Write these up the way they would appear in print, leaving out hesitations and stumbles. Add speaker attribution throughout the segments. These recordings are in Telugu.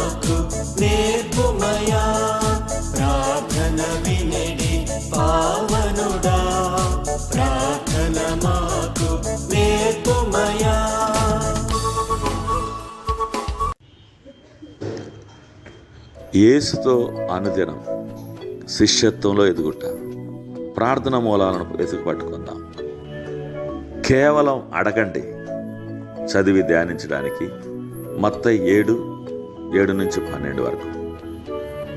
Speaker 1: మాకు నేర్పుమయా, ప్రార్థన వినడి పావనుడా, ప్రార్థన మాకు నేర్పుమయా.
Speaker 2: యేసుతో అనుదినం శిష్యత్వంలో ఎదుగుట, ప్రార్థన మూలాలను వెతుకు పట్టుకుందాం. కేవలం అడగండి చదివి ధ్యానించడానికి మత్తయి 7:7-12 వరకు.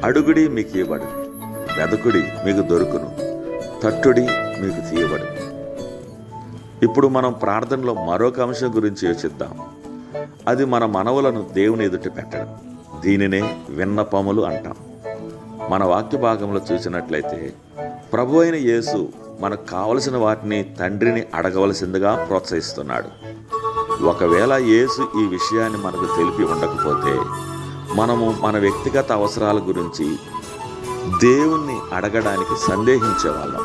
Speaker 2: అడుగుడి మీకు ఇవ్వబడును, వెదకుడి మీకు దొరుకును, తట్టుడి మీకు తీయబడును. ఇప్పుడు మనం ప్రార్థనలో మరొక అంశం గురించి యోచిద్దాం. అది మన మనవులను దేవుని ఎదుట పెట్టడం. దీనినే విన్నపములు అంటాం. మన వాక్య భాగంలో చూసినట్లయితే ప్రభు అయిన యేసు మనకు కావలసిన వాటిని తండ్రిని అడగవలసిందిగా ప్రోత్సహిస్తున్నాడు. ఒకవేళ యేసు ఈ విషయాన్ని మనకు తెలిపి ఉండకపోతే మనము మన వ్యక్తిగత అవసరాల గురించి దేవుణ్ణి అడగడానికి సందేహించేవాళ్ళం.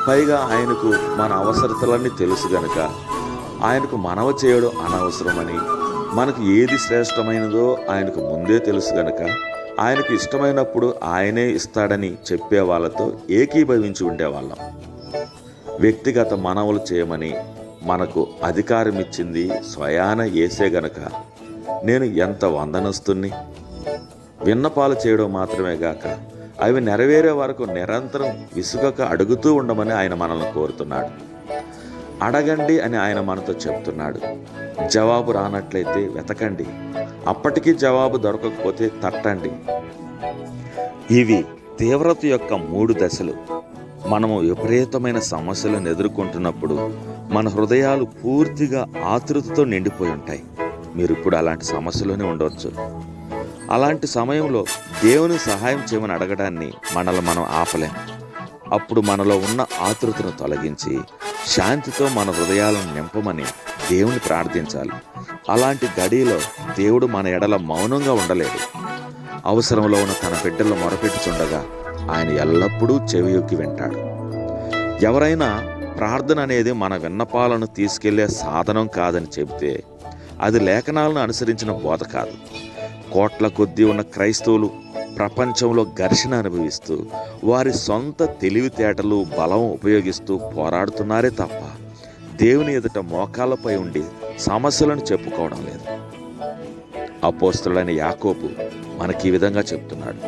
Speaker 2: పైగా ఆయనకు మన అవసరతలన్నీ తెలుసు గనుక ఆయనకు మనవ చేయడం అనవసరమని, మనకు ఏది శ్రేష్టమైనదో ఆయనకు ముందే తెలుసు గనుక ఆయనకు ఇష్టమైనప్పుడు ఆయనే ఇస్తాడని చెప్పే వాళ్ళతో ఏకీభవించి ఉండేవాళ్ళం. వ్యక్తిగత మనవులు చేయమని మనకు అధికారం ఇచ్చింది స్వయాన యేసే గనక నేను ఎంత వందనస్తుని. విన్నపాలు చేయడం మాత్రమే గాక అవి నెరవేరే వరకు నిరంతరం విసుగక అడుగుతూ ఉండమని ఆయన మనల్ని కోరుతున్నాడు. అడగండి అని ఆయన మనతో చెప్తున్నాడు. జవాబు రానట్లయితే వెతకండి, అప్పటికీ జవాబు దొరకకపోతే తట్టండి. ఇవి తీవ్రత యొక్క 3 దశలు. మనము విపరీతమైన సమస్యలను ఎదుర్కొంటున్నప్పుడు మన హృదయాలు పూర్తిగా ఆతృతతో నిండిపోయి ఉంటాయి. మీరు ఇప్పుడు అలాంటి సమస్యలోనే ఉండవచ్చు. అలాంటి సమయంలో దేవుని సహాయం చేయమని అడగడాన్ని మనం ఆపలేం. అప్పుడు మనలో ఉన్న ఆతృతను తొలగించి శాంతితో మన హృదయాలను నింపమని దేవుని ప్రార్థించాలి. అలాంటి గడిలో దేవుడు మన ఎడల మౌనంగా ఉండలేడు. అవసరంలో ఉన్న తన బిడ్డలు మొరపెట్టుచుండగా ఆయన ఎల్లప్పుడూ చెవియొక్కి వింటాడు. ఎవరైనా ప్రార్థన అనేది మన విన్నపాలను తీసుకెళ్లే సాధనం కాదని చెబితే అది లేఖనాలను అనుసరించిన బోధ కాదు. కోట్ల కొద్దీ ఉన్న క్రైస్తవులు ప్రపంచంలో ఘర్షణ అనుభవిస్తూ వారి సొంత తెలివితేటలు బలం ఉపయోగిస్తూ పోరాడుతున్నారే తప్ప దేవుని ఎదుట మోకాళ్ళపై ఉండి సమస్యలను చెప్పుకోవడం లేదు. అపోస్తలుడైన యాకోబు మనకి ఈ విధంగా చెప్తున్నాడు,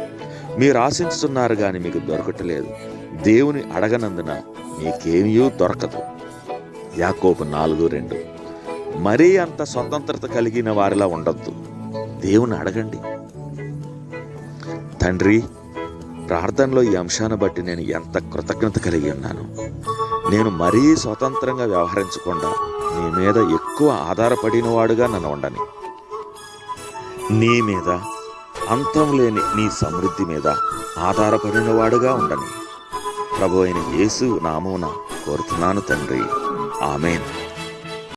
Speaker 2: మీరు ఆశించుతున్నారు కానీ మీకు దొరకట్లేదు, దేవుని అడగనందున మీకేమీ దొరకదు. యాకోబు 4:2. మరీ అంత స్వతంత్రత కలిగిన వారిలా ఉండొద్దు. దేవుని అడగండి. తండ్రి, ప్రార్థనలో ఈ అంశాన్ని బట్టి నేను ఎంత కృతజ్ఞత కలిగి ఉన్నాను. నేను మరీ స్వతంత్రంగా వ్యవహరించకుండా నీ మీద ఎక్కువ ఆధారపడిన వాడుగా నన్ను ఉండని. నీ మీద, అంతం లేని నీ సమృద్ధి మీద ఆధారపడిన వాడుగా ఉండని. ప్రభు అయిన యేసు నామమున కోరుతున్నాను తండ్రి. ఆమేన్.